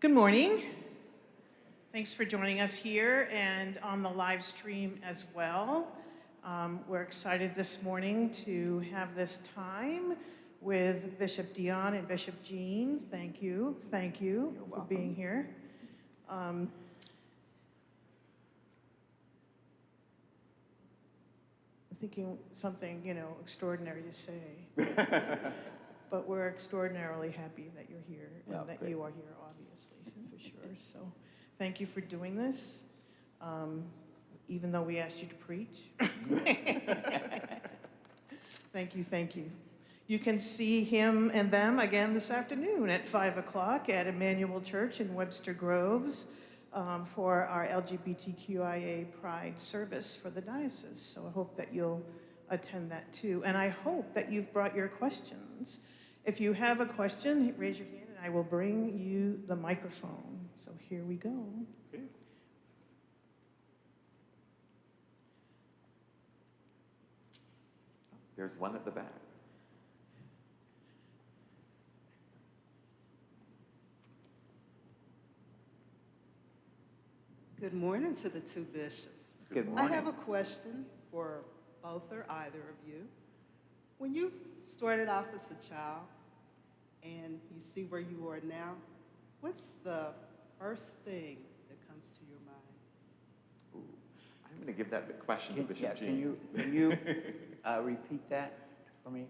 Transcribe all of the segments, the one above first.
Good morning. Thanks for joining us here and on the live stream as well. We're excited this morning to have this time with Bishop Dion and Bishop Jean. Thank you for being here. Thinking something, extraordinary to say. But we're extraordinarily happy that you're here and that you are here, obviously, for sure. So thank you for doing this, even though we asked you to preach. Thank you. You can see him and them again this afternoon at 5 o'clock at Emmanuel Church in Webster Groves for our LGBTQIA Pride service for the diocese. So I hope that you'll attend that too. And I hope that you've brought your questions. If you have a question, raise your hand and I will bring you the microphone. So here we go. Okay. There's one at the back. Good morning to the two bishops. Good morning. I have a question for both or either of you. When you started off as a child and you see where you are now, what's the first thing that comes to your mind? Ooh, I'm going to give that question to Bishop Jean. Can you repeat that for me?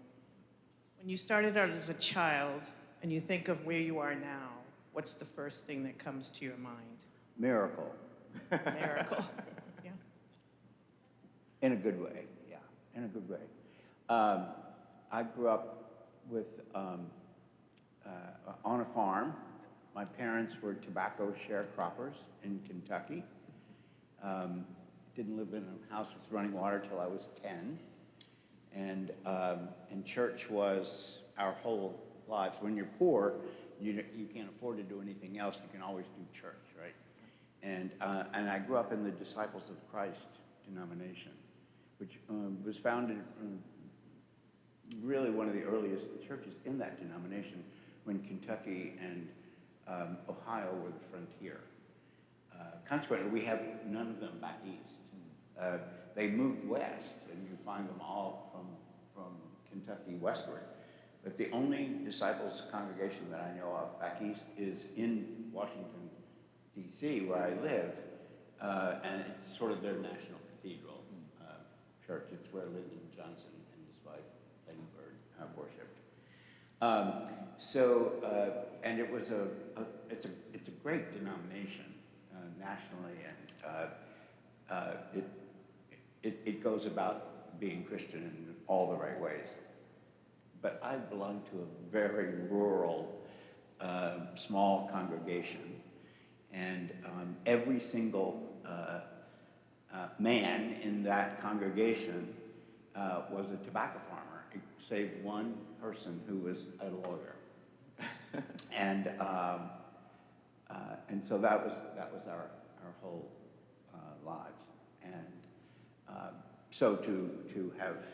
When you started out as a child and you think of where you are now, what's the first thing that comes to your mind? Miracle. Miracle. Yeah. In a good way, yeah, in a good way. I grew up with on a farm. My parents were tobacco sharecroppers in Kentucky. Didn't live in a house with running water till I was 10. And church was our whole lives. When you're poor, you can't afford to do anything else. You can always do church, right? And I grew up in the Disciples of Christ denomination, which was founded really one of the earliest churches in that denomination when Kentucky and Ohio were the frontier. Consequently, we have none of them back east. They moved west, and you find them all from Kentucky westward. But the only disciples congregation that I know of back east is in Washington, D.C., where I live, and it's sort of their national cathedral church. It's where Lyndon Johnson and his wife, Lady Bird, worshipped. And it was it's a great denomination nationally, and it goes about being Christian in all the right ways. But I belong to a very rural, small congregation. And every single man in that congregation was a tobacco farmer, save one person who was a lawyer. and so that was our whole lives. And so to have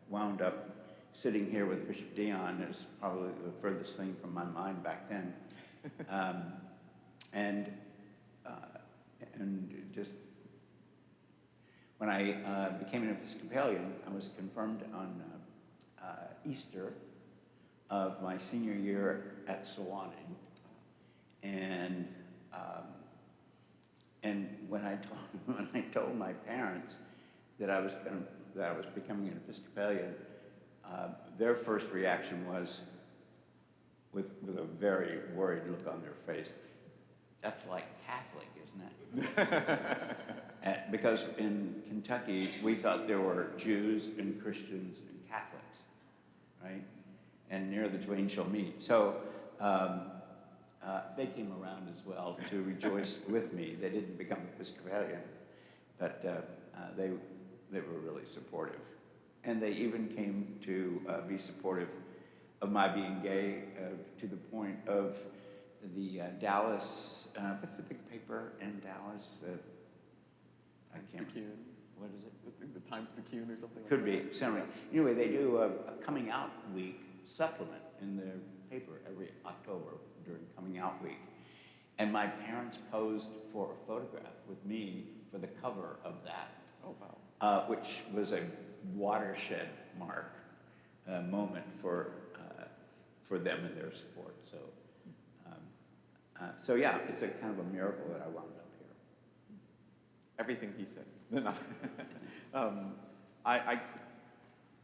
wound up sitting here with Bishop Dion is probably the furthest thing from my mind back then. And just when I became an Episcopalian, I was confirmed on Easter of my senior year at Sewanee. And when I told my parents that I was becoming an Episcopalian, their first reaction was, with a very worried look on their face, "That's like Catholic, isn't it?" Because in Kentucky, we thought there were Jews and Christians and Catholics, right? And near the twain shall meet. So they came around as well to rejoice with me. They didn't become Episcopalian, but they were really supportive. And they even came to be supportive of my being gay to the point of the Dallas, what's the big paper in Dallas? I can't. Picayune. What is it? The Times Picayune or something. Could like be. Something. Anyway, they do a coming out week supplement in their paper every October during coming out week. And my parents posed for a photograph with me for the cover of that, which was a watershed mark moment for them and their support. So yeah, it's a kind of a miracle that I wound up here. Everything he said.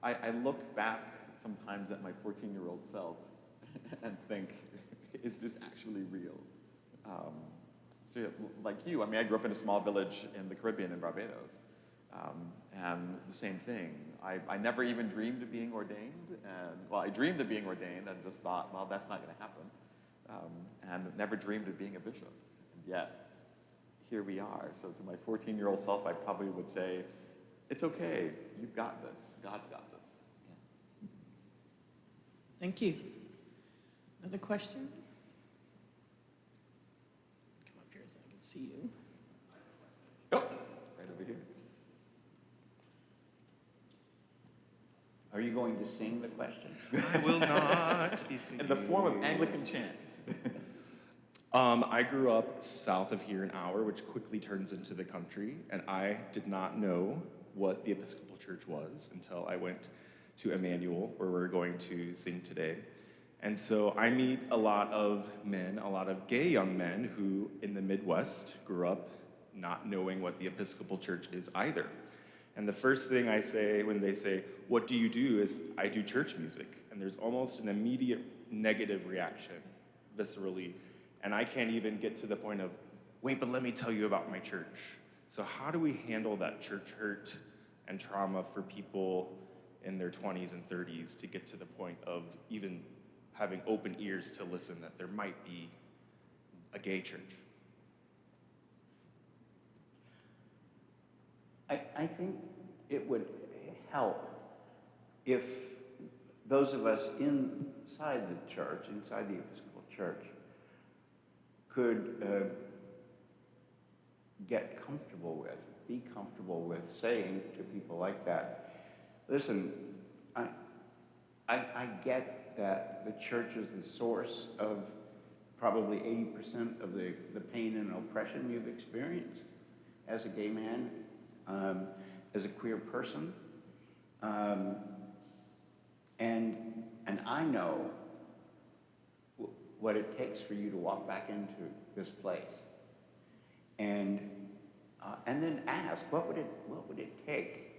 I look back sometimes at my 14-year-old self and think, is this actually real? So yeah, like you, I mean, I grew up in a small village in the Caribbean in Barbados. And the same thing. I never even dreamed of being ordained. And, well, I dreamed of being ordained and just thought, well, that's not going to happen. And never dreamed of being a bishop. And yet, here we are. So to my 14-year-old self, I probably would say, it's okay. You've got this. God's got this. Thank you. Another question? Come up here so I can see you. Oh, right over here. Are you going to sing the question? I will not be singing. In the form of Anglican chant. I grew up south of here an hour, which quickly turns into the country, and I did not know what the Episcopal Church was until I went to Emmanuel, where we're going to sing today. And so I meet a lot of men, a lot of gay young men who in the Midwest grew up not knowing what the Episcopal Church is either. And the first thing I say when they say, "What do you do?" is, "I do church music." And there's almost an immediate negative reaction, viscerally. And I can't even get to the point of, "Wait, but let me tell you about my church." So how do we handle that church hurt and trauma for people in their 20s and 30s to get to the point of even having open ears to listen that there might be a gay church? I think it would help if those of us inside the church, inside the Episcopal Church, could be comfortable with saying to people like that, listen, I get that the church is the source of probably 80% of the pain and oppression you've experienced as a gay man, as a queer person. And I know what it takes for you to walk back into this place. And then ask, what would it take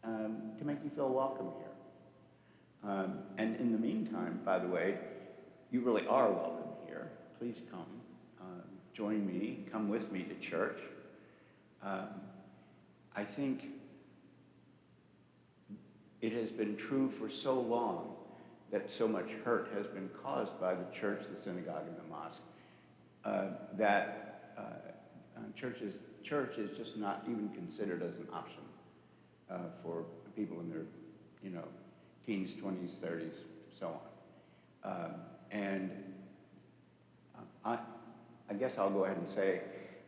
to make you feel welcome here? And in the meantime, by the way, you really are welcome here. Please come. Join me. Come with me to church. I think it has been true for so long that so much hurt has been caused by the church, the synagogue, and the mosque, that church is just not even considered as an option for people in their, teens, 20s, 30s, so on. I guess I'll go ahead and say,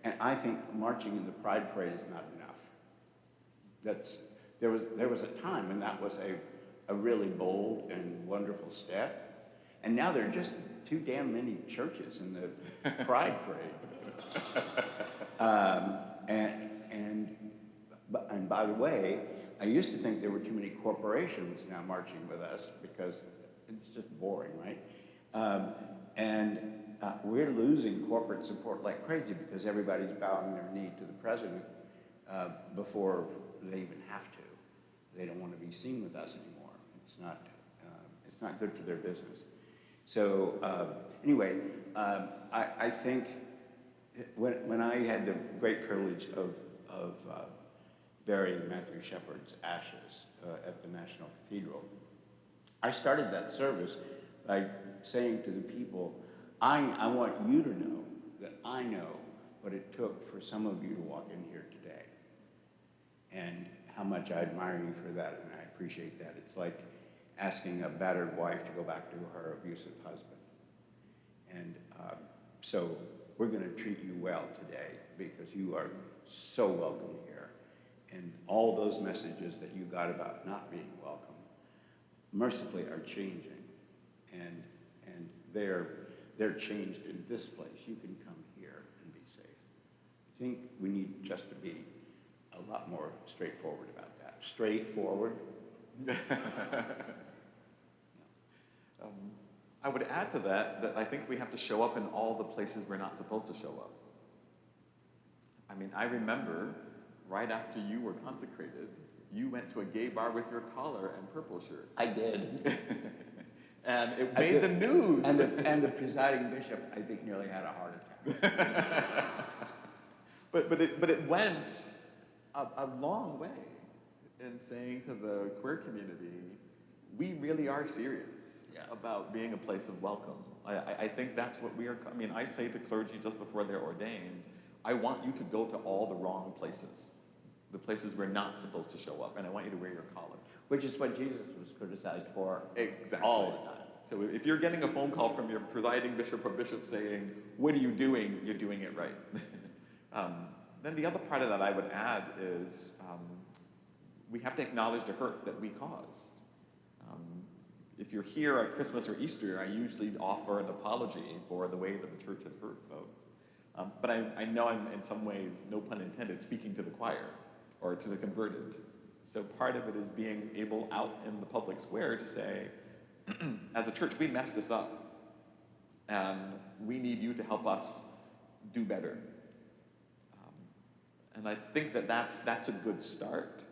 and I think marching in the Pride Parade is not enough. There was a time when that was a really bold and wonderful step, and now there are just too damn many churches in the Pride Parade. And by the way, I used to think there were too many corporations now marching with us because it's just boring, right? We're losing corporate support like crazy because everybody's bowing their knee to the president before they even have to. They don't want to be seen with us anymore. It's not good for their business. So anyway, I think when I had the great privilege of burying Matthew Shepard's ashes at the National Cathedral, I started that service by saying to the people, I want you to know that I know what it took for some of you to walk in here today, and how much I admire you for that, and I appreciate that. It's like asking a battered wife to go back to her abusive husband. And so we're going to treat you well today because you are so welcome here. And all those messages that you got about not being welcome, mercifully are changing. And they're changed in this place. You can come here and be safe. I think we need just to be a lot more straightforward about that. Straightforward. I would add to that I think we have to show up in all the places we're not supposed to show up. I mean, I remember right after you were consecrated, you went to a gay bar with your collar and purple shirt. I did. And it made the news. And the presiding bishop, I think, nearly had a heart attack. But it went a long way in saying to the queer community, we really are serious about being a place of welcome. I think that's what we are. I mean, I say to clergy just before they're ordained, I want you to go to all the wrong places, the places we're not supposed to show up, and I want you to wear your collar. Which is what Jesus was criticized for Exactly. all the time. So if you're getting a phone call from your presiding bishop or bishop saying, what are you doing? You're doing it right. Then the other part of that I would add is we have to acknowledge the hurt that we caused. If you're here at Christmas or Easter, I usually offer an apology for the way that the church has hurt folks. But I know I'm, in some ways, no pun intended, speaking to the choir or to the converted. So part of it is being able out in the public square to say, as a church, we messed this up, and we need you to help us do better. And I think that's a good start.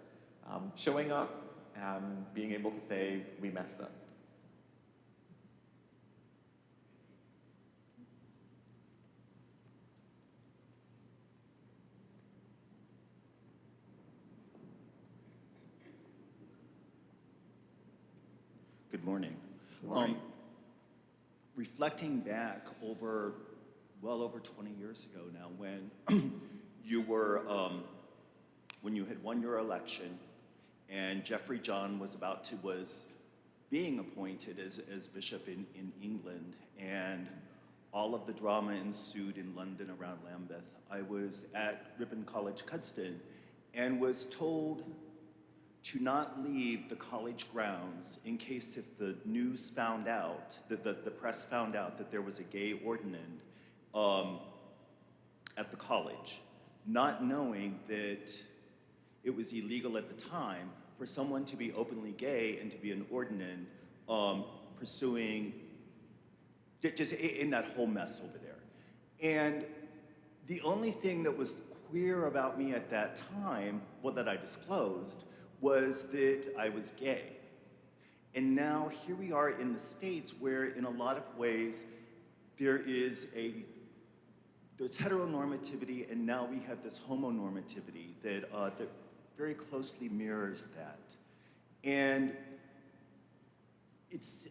Showing up and being able to say, we messed up. Good morning. Good morning. Reflecting back well over 20 years ago now, when you were, when you had won your election, and Jeffrey John was being appointed as bishop in England, and all of the drama ensued in London around Lambeth. I was at Ripon College, Cuddesdon, and was told to not leave the college grounds in case if the news found out, that the press found out that there was a gay ordinand at the college, not knowing that it was illegal at the time for someone to be openly gay and to be an ordinand pursuing, just in that whole mess over there. And the only thing that was queer about me at that time, well, that I disclosed, was that I was gay. And now here we are in the States where in a lot of ways there's heteronormativity, and now we have this homonormativity that very closely mirrors that. And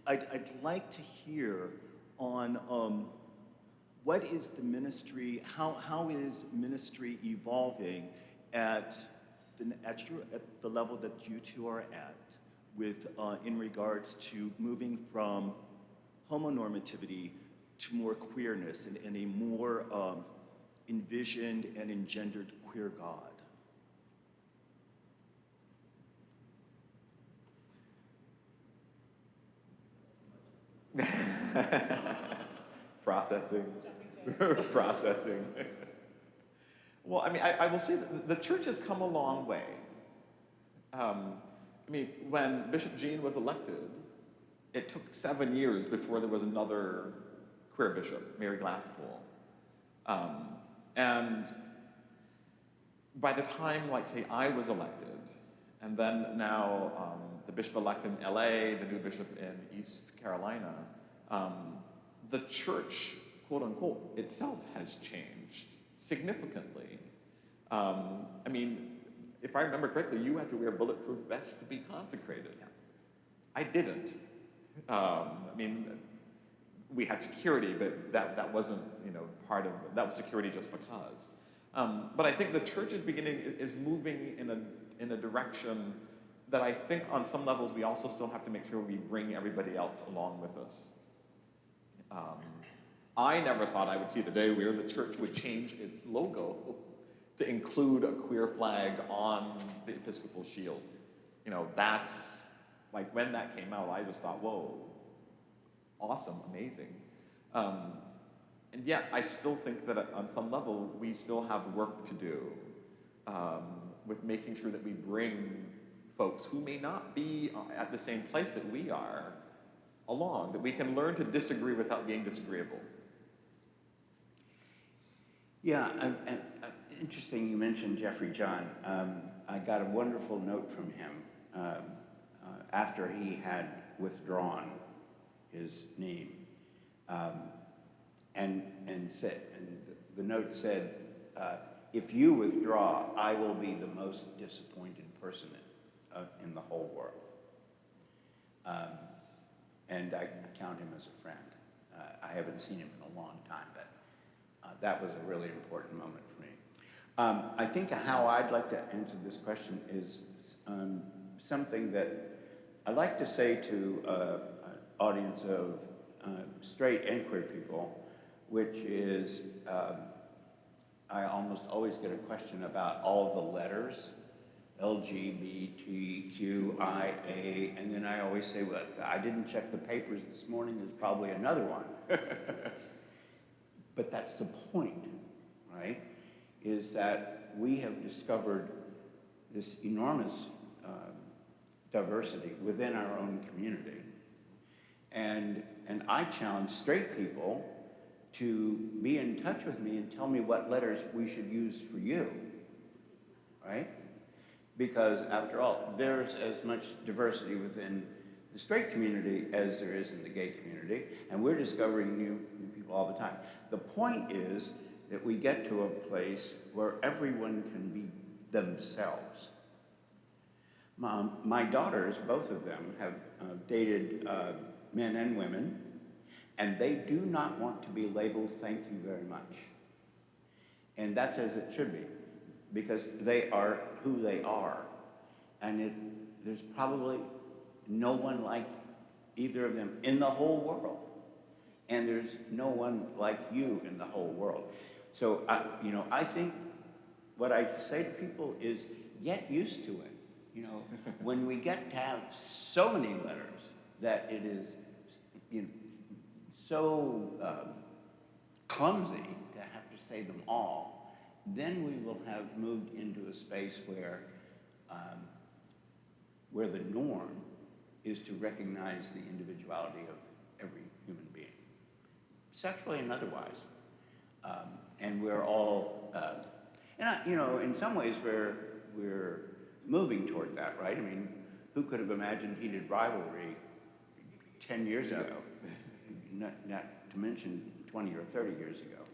I'd like to hear on what is the ministry, how is ministry evolving at the level that you two are at, with in regards to moving from homonormativity to more queerness and a more envisioned and engendered queer God? Processing. Processing. Well, I mean, I will say that the church has come a long way. I mean, when Bishop Jean was elected, it took 7 years before there was another queer bishop, Mary Glasspool. And by the time, like, say, I was elected, and then now the bishop-elect in LA, the new bishop in East Carolina, the church, quote unquote, itself has changed significantly. I mean, if I remember correctly, you had to wear a bulletproof vest to be consecrated. Yeah. I didn't. I mean, we had security, but that wasn't, part of, that was security just because. But I think the church is moving in a direction that I think on some levels we also still have to make sure we bring everybody else along with us. I never thought I would see the day where the church would change its logo to include a queer flag on the Episcopal shield. That's, like, when that came out, I just thought, whoa, awesome, amazing. And yet, I still think that on some level, we still have work to do with making sure that we bring folks who may not be at the same place that we are along, that we can learn to disagree without being disagreeable. Yeah, interesting you mentioned Jeffrey John. I got a wonderful note from him after he had withdrawn his name. And the note said, if you withdraw, I will be the most disappointed person in the whole world. And I count him as a friend. I haven't seen him in a long time, but that was a really important moment for me. I think how I'd like to answer this question is something that I like to say to an audience of straight and queer people, which is I almost always get a question about all the letters, LGBTQIA, and then I always say, well, I didn't check the papers this morning, there's probably another one. But that's the point, right? Is that we have discovered this enormous diversity within our own community. And I challenge straight people to be in touch with me and tell me what letters we should use for you, right? Because after all, there's as much diversity within the straight community as there is in the gay community, and we're discovering new people all the time. The point is that we get to a place where everyone can be themselves. My daughters, both of them, have dated men and women, and they do not want to be labeled "thank you very much." And that's as it should be, because they are who they are. And there's probably no one like either of them in the whole world. And there's no one like you in the whole world. So, I think what I say to people is get used to it. When we get to have so many letters that it is, so clumsy to have to say them all, then we will have moved into a space where the norm is to recognize the individuality of every human being, sexually and otherwise. And we're all, in some ways we're moving toward that, right? I mean, who could have imagined heated rivalry 10 years ago? Not to mention 20 or 30 years ago.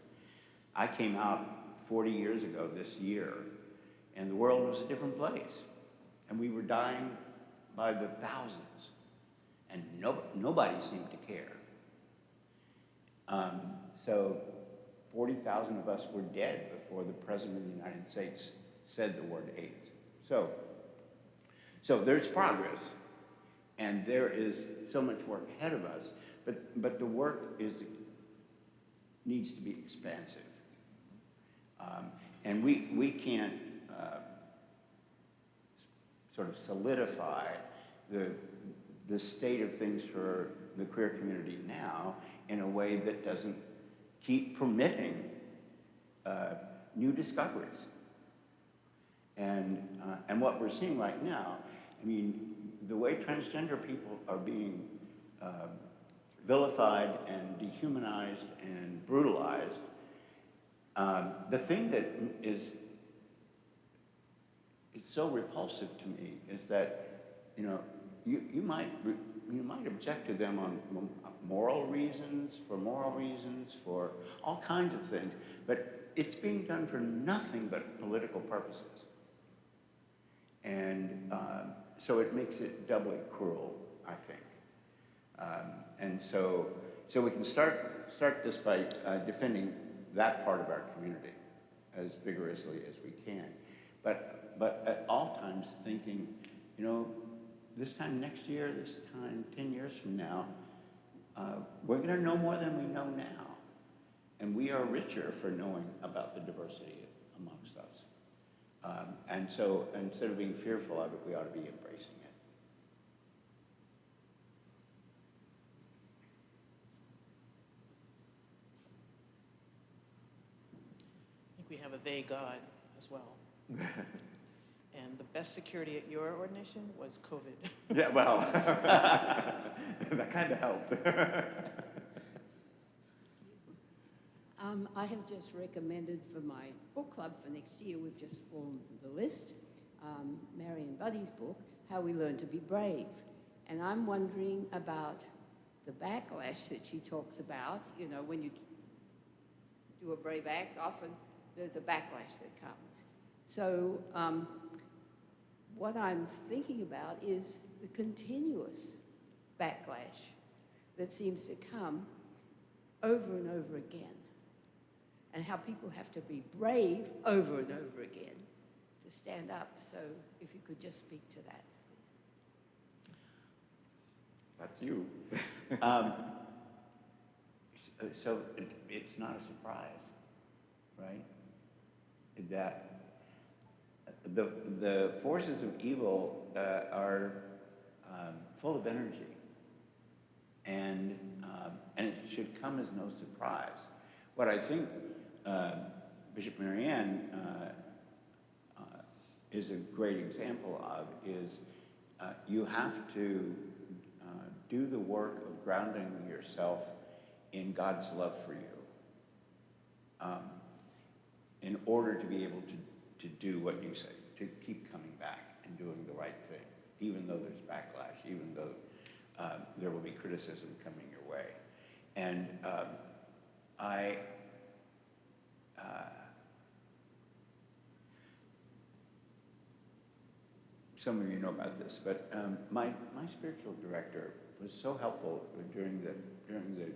I came out 40 years ago this year, and the world was a different place. And we were dying by the thousands, and nobody seemed to care. So 40,000 of us were dead before the President of the United States said the word AIDS. So there's progress, and there is so much work ahead of us, but the work needs to be expansive. And we can't sort of solidify the state of things for the queer community now in a way that doesn't keep permitting new discoveries. And what we're seeing right now, I mean, the way transgender people are being vilified and dehumanized and brutalized, the thing that is so repulsive to me is that, you might object to them on moral reasons, for all kinds of things, but it's being done for nothing but political purposes. And so it makes it doubly cruel, I think. And so we can start this by defending that part of our community as vigorously as we can. But at all times thinking, this time next year, this time 10 years from now, we're going to know more than we know now. And we are richer for knowing about the diversity amongst us. And so instead of being fearful of it, we ought to be embracing it. we have a they God as well. And the best security at your ordination was COVID. Yeah, well, that kind of helped. I have just recommended for my book club for next year, we've just formed the list, Marion Buddy's book, How We Learn to Be Brave. And I'm wondering about the backlash that she talks about. You know, when you do a brave act, often there's a backlash that comes. So what I'm thinking about is the continuous backlash that seems to come over and over again, and how people have to be brave over and over again to stand up. So if you could just speak to that, please. That's you. So it's not a surprise, right? That the forces of evil are full of energy, and it should come as no surprise. What I think Bishop Marianne is a great example of is you have to do the work of grounding yourself in God's love for you in order to be able to do what you say, to keep coming back and doing the right thing, even though there's backlash, even though there will be criticism coming your way. And some of you know about this, but my spiritual director was so helpful during the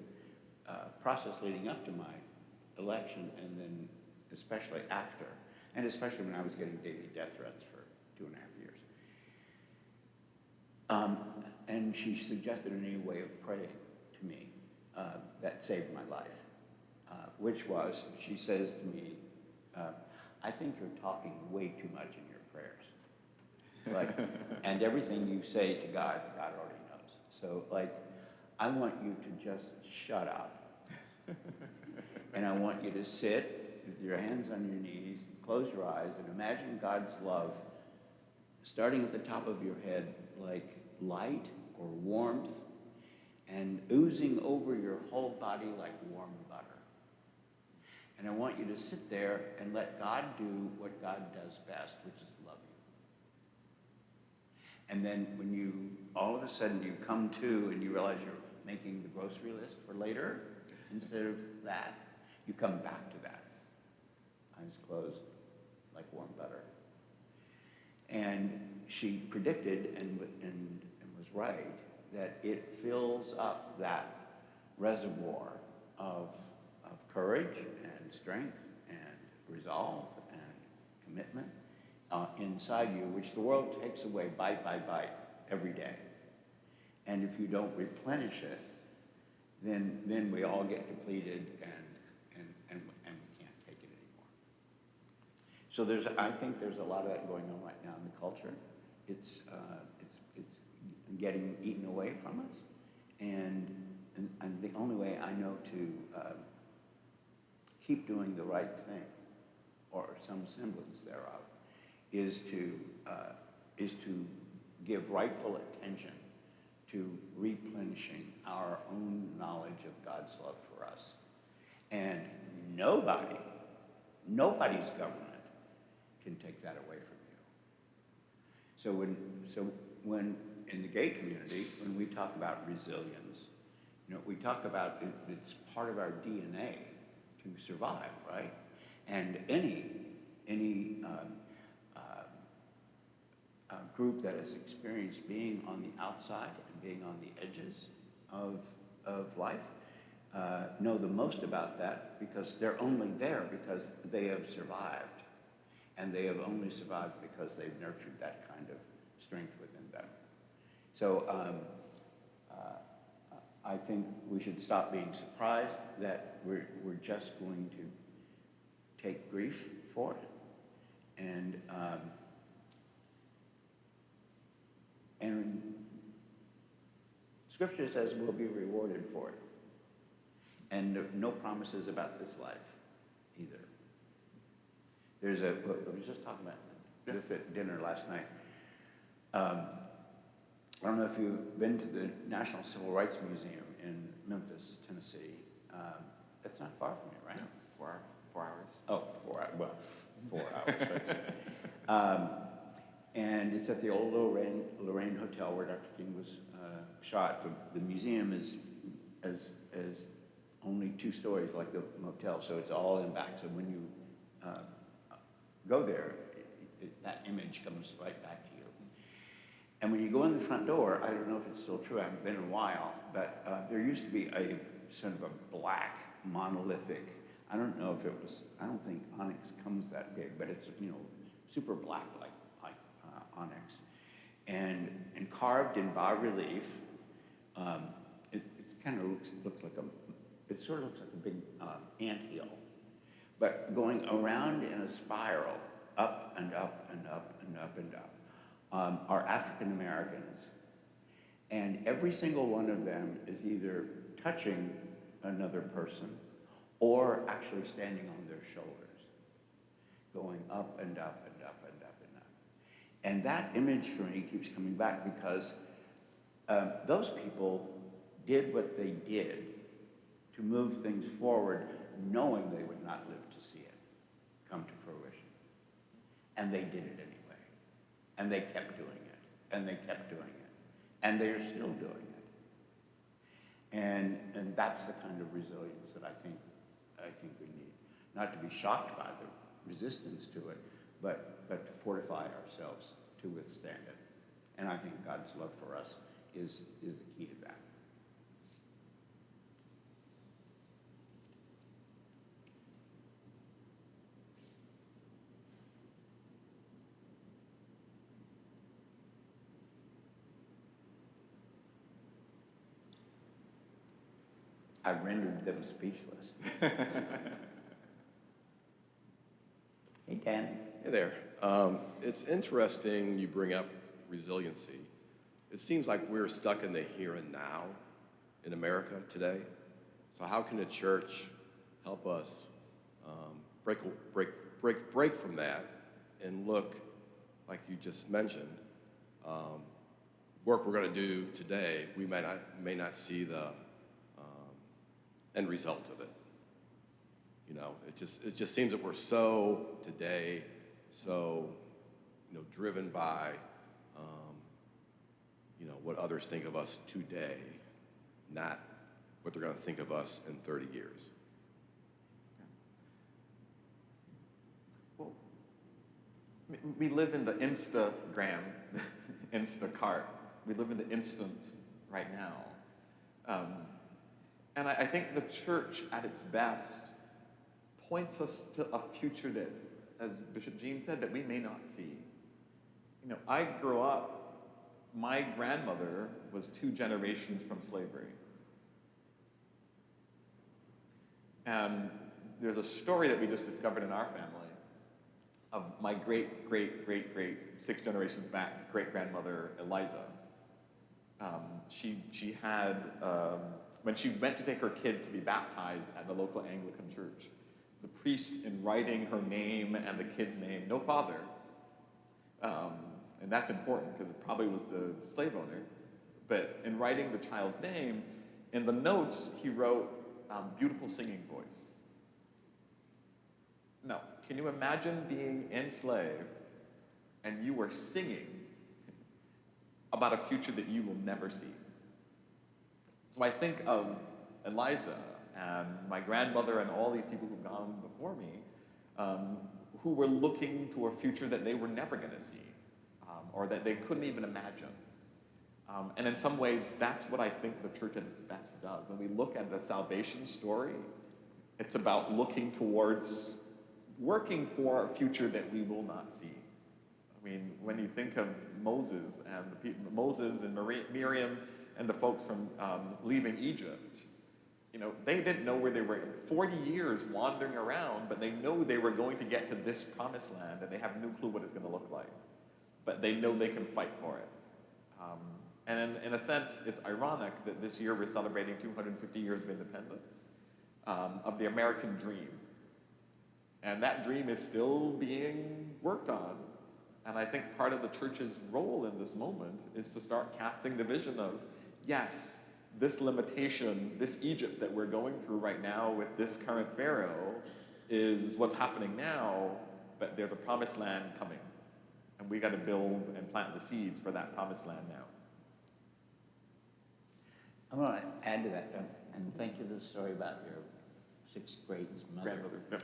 process leading up to my election, and then especially after, and especially when I was getting daily death threats for 2.5 years. And she suggested a new way of praying to me that saved my life, which was, she says to me, I think you're talking way too much in your prayers. Like, and everything you say to God, God already knows. So, like, I want you to just shut up. And I want you to sit with your hands on your knees, close your eyes, and imagine God's love starting at the top of your head like light or warmth, and oozing over your whole body like warm butter. And I want you to sit there and let God do what God does best, which is love you. And then when you, all of a sudden you come to and you realize you're making the grocery list for later, instead of that, you come back to that. Eyes closed, like warm butter. And she predicted and was right that it fills up that reservoir of courage and strength and resolve and commitment inside you, which the world takes away bite by bite every day. And if you don't replenish it, then we all get depleted and we can't take it anymore. So I think there's a lot of that going on right now in the culture. It's getting eaten away from us, and the only way I know to keep doing the right thing, or some semblance thereof, is to give rightful attention to replenishing our own knowledge of God's love for us. And nobody's government can take that away from you. So when in the gay community, when we talk about resilience, we talk about it's part of our DNA to survive, right? And any group that has experienced being on the outside and being on the edges of life know the most about that, because they're only there because they have survived. And they have only survived because they've nurtured that kind of strength within them. So I think we should stop being surprised that we're just going to take grief for it. And Scripture says we'll be rewarded for it. And no promises about this life either. There's a, I was just talking about this at dinner last night. I don't know if you've been to the National Civil Rights Museum in Memphis, Tennessee. That's not far from here, right? 4 hours. Oh, 4 hours, well, 4 hours. And it's at the old Lorraine Hotel where Dr. King was shot. The museum is only 2 stories like the motel, so it's all in back. So when you go there, that image comes right back to you. And when you go in the front door, I don't know if it's still true, I haven't been in a while, but there used to be a sort of a black monolithic, I don't know if it was, I don't think onyx comes that big, but it's, you know, super black like onyx. And carved in bas-relief, it kind of looks like it sort of looks like a big anthill. But going around in a spiral, up and up and up and up and up, are African Americans. And every single one of them is either touching another person or actually standing on their shoulders, going up and up and up and up and up. And that image for me keeps coming back because those people did what they did to move things forward, knowing they would not live to see it come to fruition. And they did it anyway. And they kept doing it. And they kept doing it. And they're still doing it. And that's the kind of resilience that I think we need. Not to be shocked by the resistance to it, but to fortify ourselves to withstand it. And I think God's love for us is the key to that. I rendered them speechless. Hey, Danny. Hey there. It's interesting you bring up resiliency. It seems like we're stuck in the here and now in America today. So how can the church help us break from that and look, like you just mentioned, work we're going to do today, we may not see the end result of it. You know, it just seems that we're so today, so, you know, driven by, you know, what others think of us today, not what they're going to think of us in 30 years. Well, we live in the Instagram, Instacart. We live in the instant right now. And I think the church at its best points us to a future that, as Bishop Jean said, that we may not see. You know, I grew up, my grandmother was 2 generations from slavery. And there's a story that we just discovered in our family of my great 6 generations back, great-grandmother Eliza. She had, when she went to take her kid to be baptized at the local Anglican church, the priest, in writing her name and the kid's name, no father, and that's important because it probably was the slave owner, but in writing the child's name, in the notes he wrote, beautiful singing voice. Now, can you imagine being enslaved and you were singing about a future that you will never see? So I think of Eliza and my grandmother and all these people who've gone before me, who were looking to a future that they were never going to see, or that they couldn't even imagine. And in some ways, that's what I think the church at its best does. When we look at the salvation story, it's about looking towards working for a future that we will not see. I mean, when you think of Moses and Moses and Miriam and the folks from leaving Egypt, you know, they didn't know where they were. 40 years wandering around, but they know they were going to get to this promised land, and they have no clue what it's going to look like. But they know they can fight for it. And in a sense, it's ironic that this year we're celebrating 250 years of independence, of the American dream. And that dream is still being worked on. And I think part of the church's role in this moment is to start casting the vision of, yes, this limitation, this Egypt that we're going through right now with this current Pharaoh is what's happening now, but there's a promised land coming. And we got to build and plant the seeds for that promised land now. I want to add to that, and thank you for the story about your sixth grade mother. Grandmother. Yep.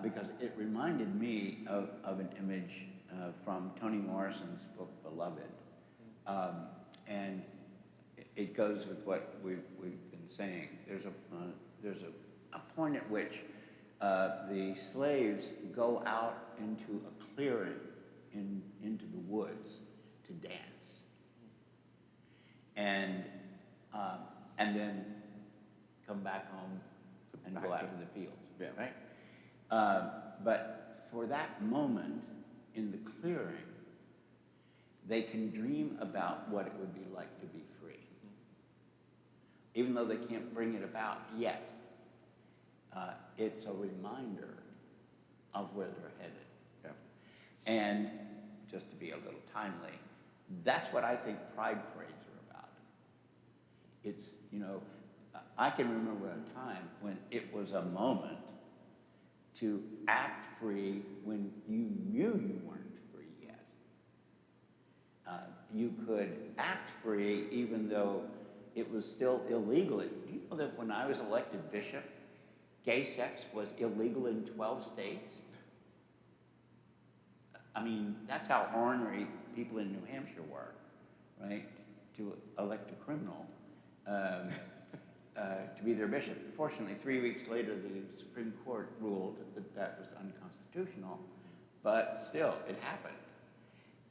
Because it reminded me of an image from Toni Morrison's book, Beloved. And it goes with what we've been saying. There's a point at which the slaves go out into a clearing into the woods to dance. And then come back home and go out to the fields, Yeah. right? But for that moment in the clearing, they can dream about what it would be like to be free. Even though they can't bring it about yet, it's a reminder of where they're headed. Yeah. And just to be a little timely, that's what I think pride parades are about. It's, I can remember a time when it was a moment to act free when you knew you weren't free yet. You could act free even though it was still illegal. Do you know that when I was elected bishop, gay sex was illegal in 12 states? I mean, that's how ornery people in New Hampshire were, right? To elect a criminal to be their bishop. Fortunately, 3 weeks later, the Supreme Court ruled that that was unconstitutional, but still, it happened.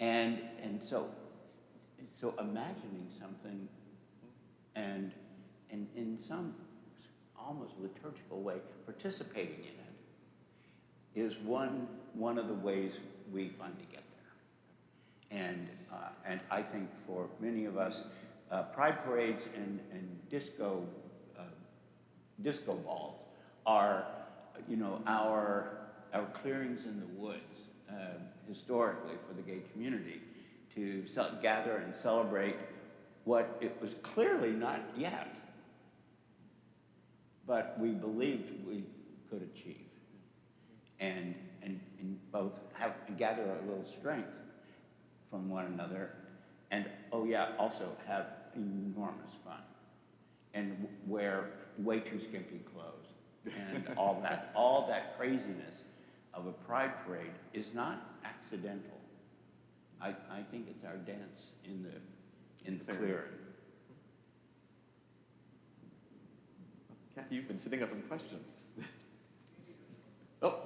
And so imagining something and in some almost liturgical way, participating in it is one of the ways we finally get there. And I think for many of us, pride parades and disco balls are, our clearings in the woods historically for the gay community to gather and celebrate what it was clearly not yet, but we believed we could achieve, and both gather a little strength from one another, and also have enormous fun, and wear way too skimpy clothes, and all that craziness of a pride parade is not accidental. I think it's our dance in the clearing. Kathy, you've been sitting on some questions. Oh.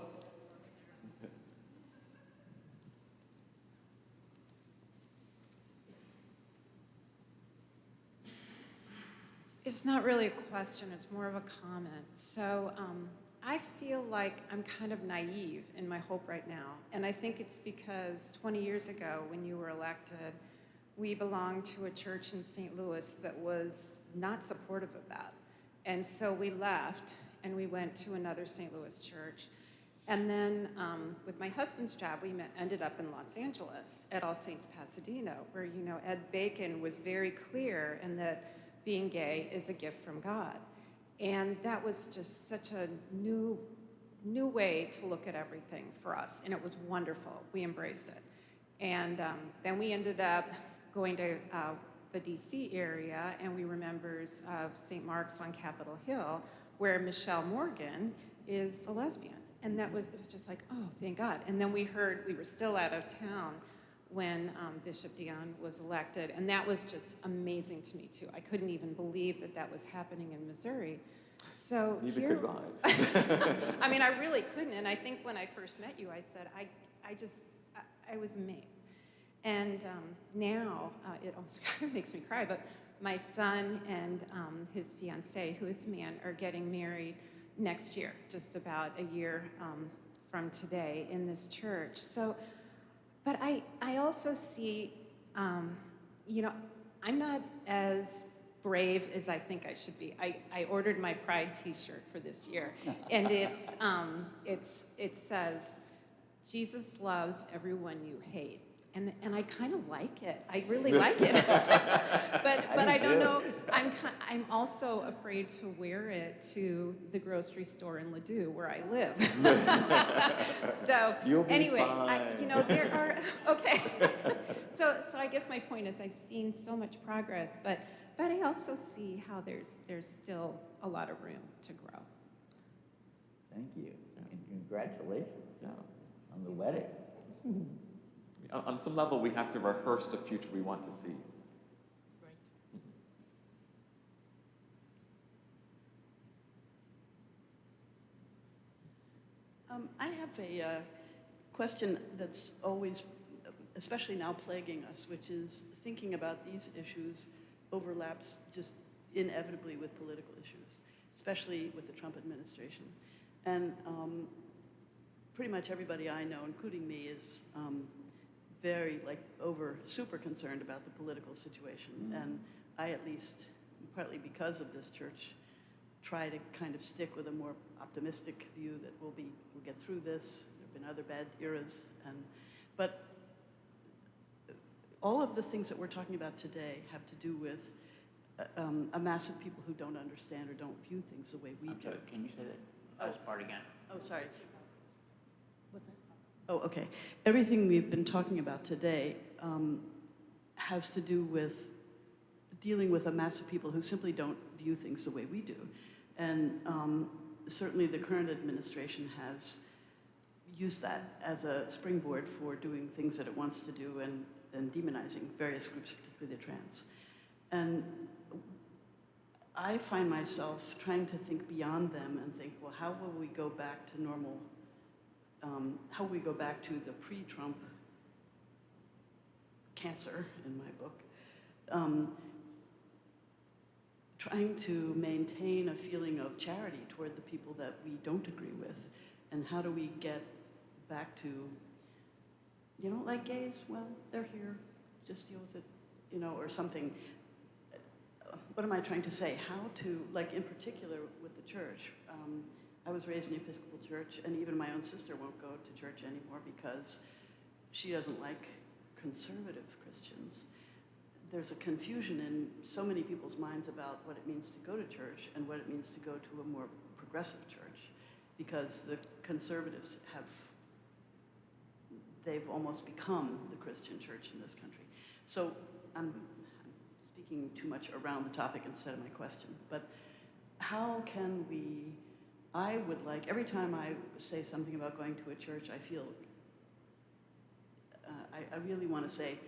It's not really a question, it's more of a comment. So I feel like I'm kind of naive in my hope right now. And I think it's because 20 years ago when you were elected, we belonged to a church in St. Louis that was not supportive of that. And so we left and we went to another St. Louis church. And then with my husband's job, we ended up in Los Angeles at All Saints Pasadena, where, Ed Bacon was very clear in that being gay is a gift from God. And that was just such a new way to look at everything for us. And it was wonderful. We embraced it. And then we ended up going to the DC area, and we were members of St. Mark's on Capitol Hill, where Michelle Morgan is a lesbian. And it was just like, oh, thank God. And then we heard, we were still out of town when Bishop Dion was elected, and that was just amazing to me too. I couldn't even believe that was happening in Missouri. So Neither here, could I. I mean, I really couldn't, and I think when I first met you, I said, I was amazed. And now, it almost kind of makes me cry, but my son and his fiancée, who is a man, are getting married next year, just about a year from today in this church. So, but I also see, I'm not as brave as I think I should be. I ordered my Pride T-shirt for this year, and it says, "Jesus loves everyone you hate." And I kind of like it. I really like it. but I don't know. I'm also afraid to wear it to the grocery store in Ladue where I live. So You'll be anyway, fine. there are okay. So I guess my point is I've seen so much progress, but I also see how there's still a lot of room to grow. Thank you, and congratulations on the wedding. On some level, we have to rehearse the future we want to see. I have a question that's always, especially now, plaguing us, which is thinking about these issues overlaps just inevitably with political issues, especially with the Trump administration. And pretty much everybody I know, including me, is very, super concerned about the political situation. And I, at least, partly because of this church, try to kind of stick with a more optimistic view that we'll get through this. There have been other bad eras, but all of the things that we're talking about today have to do with a mass of people who don't understand or don't view things the way we do. I'm sorry, can you say that last part again? Oh, sorry. What's that? Oh, okay. Everything we've been talking about today has to do with dealing with a mass of people who simply don't view things the way we do. And certainly the current administration has used that as a springboard for doing things that it wants to do and demonizing various groups, particularly the trans. And I find myself trying to think beyond them and think, well, how will we go back to normal? How will we go back to the pre-Trump cancer, in my book, trying to maintain a feeling of charity toward the people that we don't agree with, and how do we get back to, you don't like gays? Well, they're here, just deal with it, or something. What am I trying to say? How to, in particular with the church, I was raised in the Episcopal Church, and even my own sister won't go to church anymore because she doesn't like conservative Christians. There's a confusion in so many people's minds about what it means to go to church and what it means to go to a more progressive church, because the conservatives they've almost become the Christian church in this country. So I'm speaking too much around the topic instead of my question, but how can we, I would like, every time I say something about going to a church, I feel, I really want to say,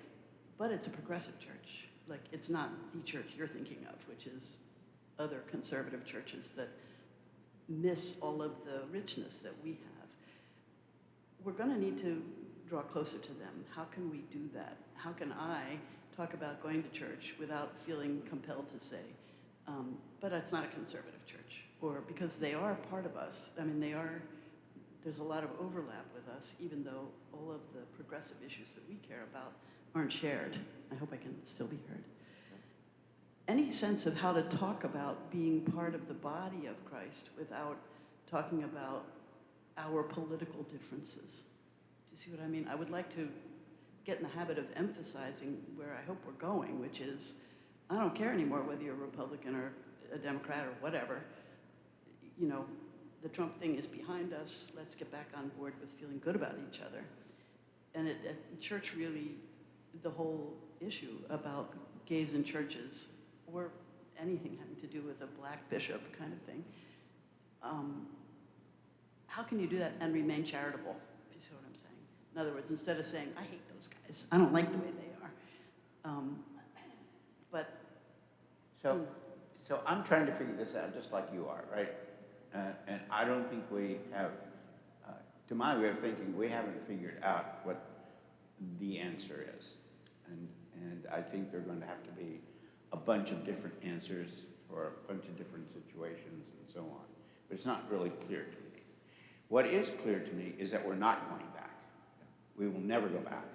but it's a progressive church. It's not the church you're thinking of, which is other conservative churches that miss all of the richness that we have. We're going to need to draw closer to them. How can we do that? How can I talk about going to church without feeling compelled to say, but it's not a conservative church, or because they are part of us. I mean, there's a lot of overlap with us, even though all of the progressive issues that we care about aren't shared. I hope I can still be heard. Any sense of how to talk about being part of the body of Christ without talking about our political differences? Do you see what I mean? I would like to get in the habit of emphasizing where I hope we're going, which is, I don't care anymore whether you're a Republican or a Democrat or whatever. The Trump thing is behind us. Let's get back on board with feeling good about each other. And at church, really, the whole issue about gays in churches, or anything having to do with a black bishop kind of thing, how can you do that and remain charitable, if you see what I'm saying? In other words, instead of saying, I hate those guys, I don't like the way they are. So I'm trying to figure this out just like you are, right? And I don't think we have, to my way of thinking, we haven't figured out what the answer is. And I think there are going to have to be a bunch of different answers for a bunch of different situations and so on. But it's not really clear to me. What is clear to me is that we're not going back. We will never go back.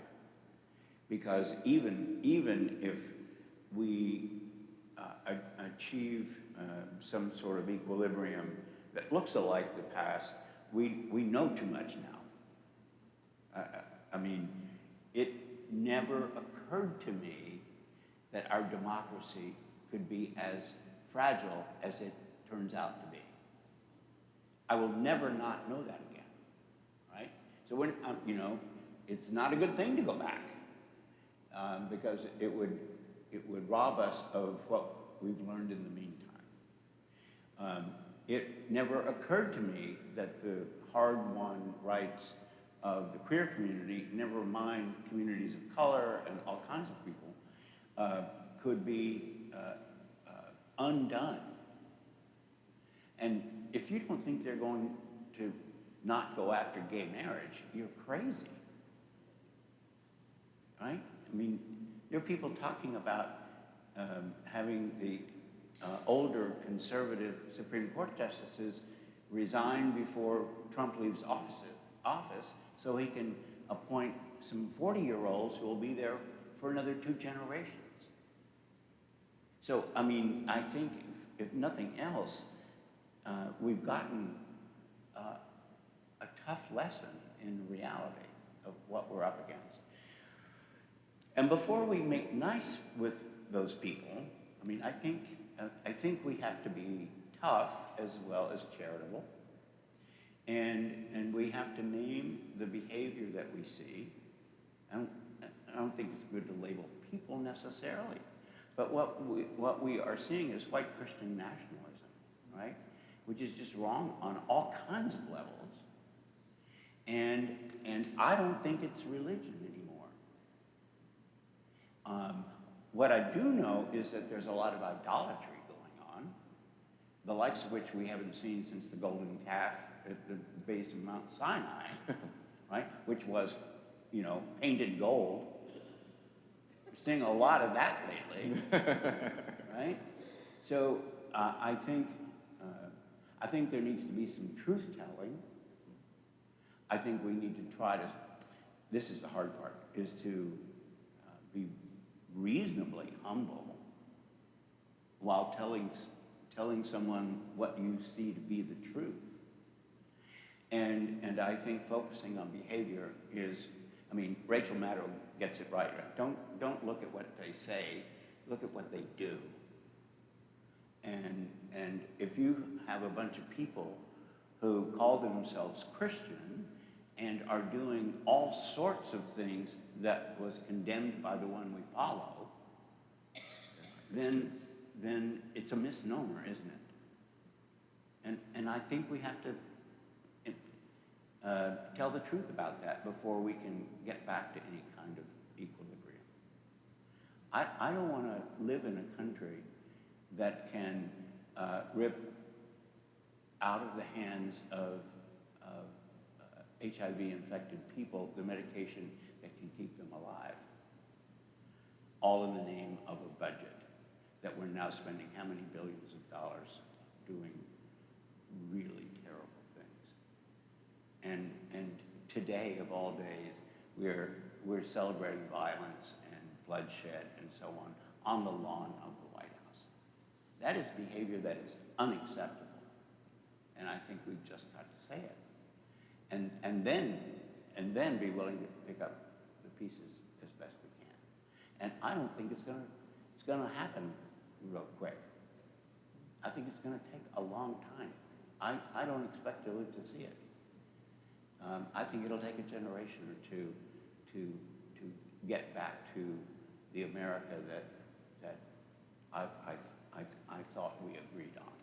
Because even if we achieve some sort of equilibrium that looks alike the past, we know too much now. I mean, it never occurred to me that our democracy could be as fragile as it turns out to be. I will never not know that again, right? So when, you know, it's not a good thing to go back because it would rob us of what we've learned in the meantime. It never occurred to me that the hard-won rights of the queer community, never mind communities of color and all kinds of people, could be undone. And if you don't think they're going to not go after gay marriage, you're crazy, right? I mean, there are people talking about having the older conservative Supreme Court justices resign before Trump leaves office so he can appoint some 40-year-olds who will be there for another 2 generations. So, I mean, I think if nothing else, we've gotten a tough lesson in reality of what we're up against. And before we make nice with those people, I mean, I think we have to be tough as well as charitable. And we have to name the behavior that we see. I don't think it's good to label people necessarily. But what we are seeing is white Christian nationalism, right? Which is just wrong on all kinds of levels. And I don't think it's religion anymore. What I do know is that there's a lot of idolatry going on, the likes of which we haven't seen since the golden calf at the base of Mount Sinai, right? Which was, you know, painted gold. We're seeing a lot of that lately, right? So I think there needs to be some truth-telling. I think we need to try to, this is the hard part, is to be reasonably humble while telling someone what you see to be the truth. And I think focusing on behavior is, I mean, Rachel Maddow gets it right. Don't look at what they say, look at what they do. And if you have a bunch of people who call themselves Christian and are doing all sorts of things that was condemned by the one we follow, then it's a misnomer, isn't it? And I think we have to tell the truth about that before we can get back to any kind of equilibrium. I don't want to live in a country that can rip out of the hands of HIV-infected people the medication that can keep them alive, all in the name of a budget that we're now spending how many billions of dollars doing really terrible things. And today, of all days, we're celebrating violence and bloodshed and so on the lawn of the White House. That is behavior that is unacceptable. And I think we've just got to say it. And then be willing to pick up the pieces as best we can. And I don't think it's gonna happen real quick. I think it's gonna take a long time. I don't expect to live to see it. I think it'll take a generation or two to get back to the America that I thought we agreed on.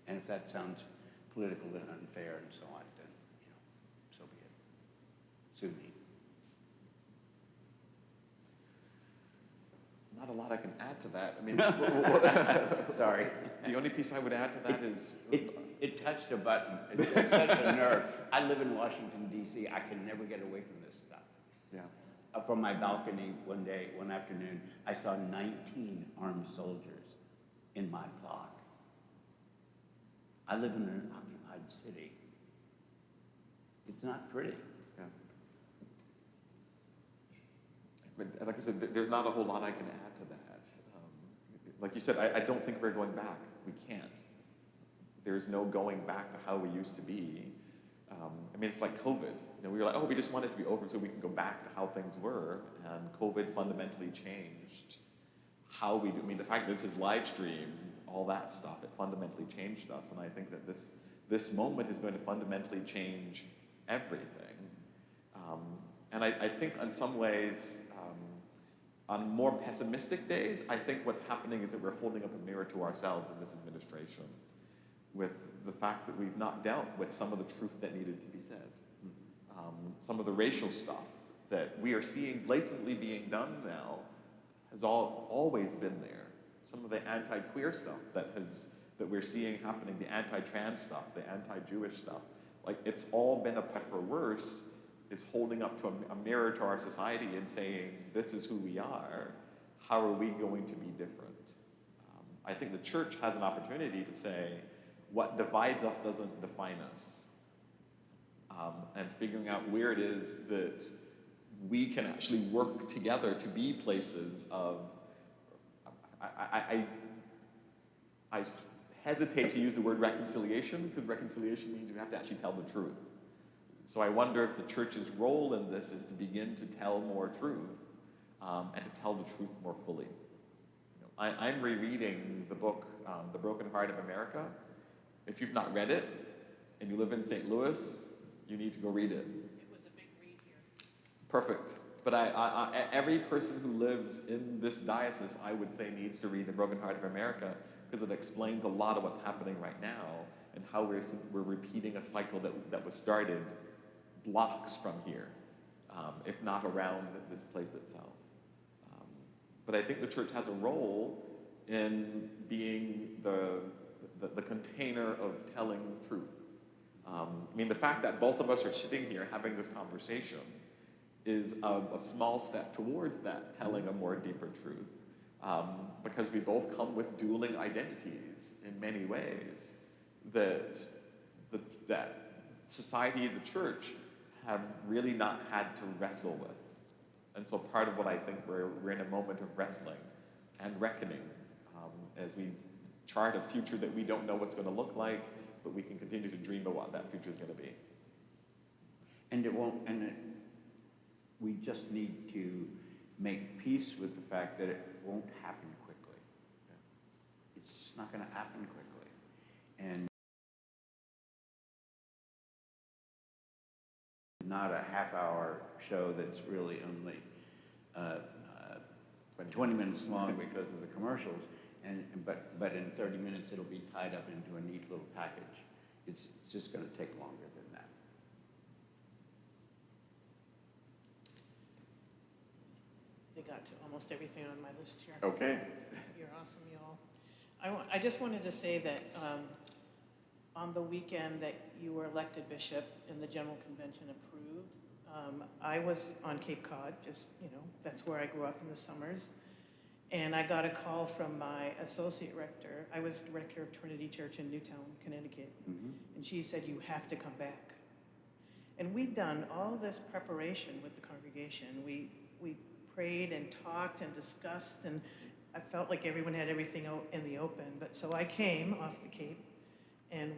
And if that sounds political and unfair and so on, then, you know, so be it. Sue me. Not a lot I can add to that. I mean, Sorry. the only piece I would add to that is It touched a button. It touched a nerve. I live in Washington, D.C. I can never get away from this stuff. yeah. From my balcony one afternoon, I saw 19 armed soldiers in my block. I live in an occupied city. It's not pretty. Yeah. But like I said, there's not a whole lot I can add to that. like you said, I don't think we're going back. We can't. There's no going back to how we used to be. I mean, it's like COVID. You know, we were like, oh, we just want it to be over so we can go back to how things were. And COVID fundamentally changed how we do. I mean, the fact that this is live stream, all that stuff, it fundamentally changed us. And I think that this moment is going to fundamentally change everything. And I think in some ways, on more pessimistic days, I think what's happening is that we're holding up a mirror to ourselves in this administration with the fact that we've not dealt with some of the truth that needed to be said. Some of the racial stuff that we are seeing blatantly being done now has always been there. Some of the anti-queer stuff that we're seeing happening, the anti-trans stuff, the anti-Jewish stuff, like it's all been a better or worse, is holding up to a mirror to our society and saying, this is who we are, how are we going to be different? I think the church has an opportunity to say, what divides us doesn't define us. And figuring out where it is that we can actually work together to be places of, I hesitate to use the word reconciliation, because reconciliation means you have to actually tell the truth. So I wonder if the church's role in this is to begin to tell more truth, and to tell the truth more fully. You know, I'm rereading the book, The Broken Heart of America. If you've not read it, and you live in St. Louis, you need to go read it. It was a big read here. Perfect. But every person who lives in this diocese, I would say, needs to read The Broken Heart of America, because it explains a lot of what's happening right now and how we're repeating a cycle that was started blocks from here, if not around this place itself. But I think the church has a role in being the container of telling truth. I mean, the fact that both of us are sitting here having this conversation is a small step towards that, telling a more deeper truth. Because we both come with dueling identities in many ways that society and the church have really not had to wrestle with. And so part of what I think we're in a moment of wrestling and reckoning as we chart a future that we don't know what's going to look like, but we can continue to dream about what that future is going to be. And we just need to make peace with the fact that it won't happen quickly. It's just not going to happen quickly. And not a half-hour show that's really only 20 minutes long because of the commercials, but in 30 minutes it'll be tied up into a neat little package. It's just going to take longer than that. They got to almost everything on my list here. Okay. You're awesome, y'all. I just wanted to say that on the weekend that you were elected bishop and the General Convention approved, I was on Cape Cod, just, that's where I grew up in the summers. And I got a call from my associate rector. I was director of Trinity Church in Newtown, Connecticut. Mm-hmm. And she said, you have to come back. And we'd done all this preparation with the congregation. We prayed and talked and discussed, and I felt like everyone had everything in the open. But so I came off the Cape, and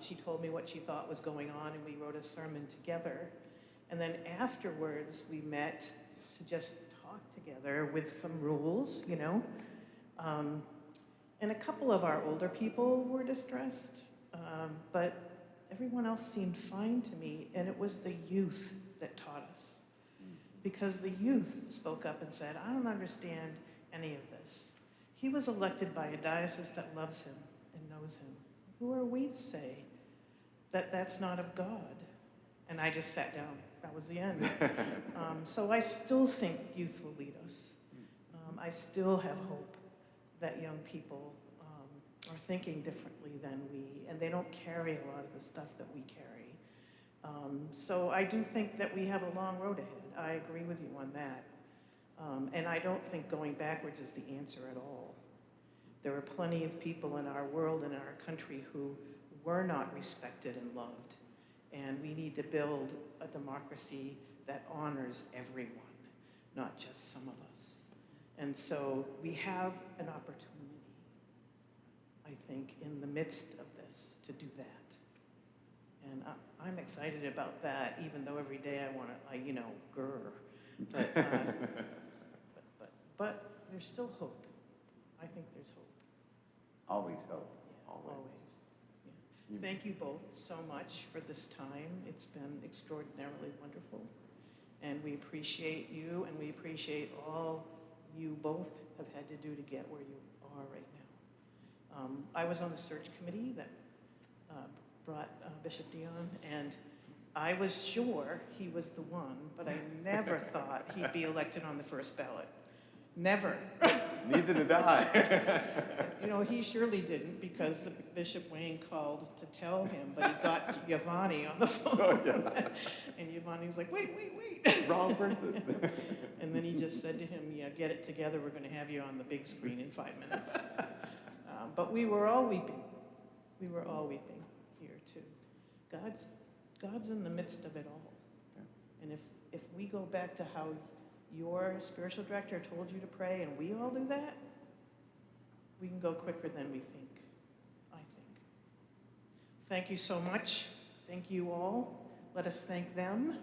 she told me what she thought was going on, and we wrote a sermon together. And then afterwards, we met to just talk together with some rules, and a couple of our older people were distressed, but everyone else seemed fine to me, and it was the youth that taught us. Because the youth spoke up and said, I don't understand any of this. He was elected by a diocese that loves him and knows him. Who are we to say that that's not of God? And I just sat down. That was the end. So I still think youth will lead us. I still have hope that young people are thinking differently than we, and they don't carry a lot of the stuff that we carry. So I do think that we have a long road ahead. I agree with you on that. And I don't think going backwards is the answer at all. There are plenty of people in our world and in our country who were not respected and loved. And we need to build a democracy that honors everyone, not just some of us. And so we have an opportunity, I think, in the midst of this to do that. And I'm excited about that, even though every day I want to, grr. But there's still hope. I think there's hope. Always hope. Yeah, always. Yeah. Thank you both so much for this time. It's been extraordinarily wonderful. And we appreciate you, and we appreciate all you both have had to do to get where you are right now. I was on the search committee that brought Bishop Dion, and I was sure he was the one, but I never thought he'd be elected on the first ballot. Never. Neither did I. He surely didn't, because the Bishop Wayne called to tell him, but he got Giovanni on the phone. Oh, yeah. And Giovanni was like, wait. Wrong person. And then he just said to him, yeah, get it together, we're going to have you on the big screen in 5 minutes. But we were all weeping. We were all weeping here, too. God's in the midst of it all. And if we go back to how your spiritual director told you to pray, and we all do that, we can go quicker than we think, I think. Thank you so much. Thank you all. Let us thank them.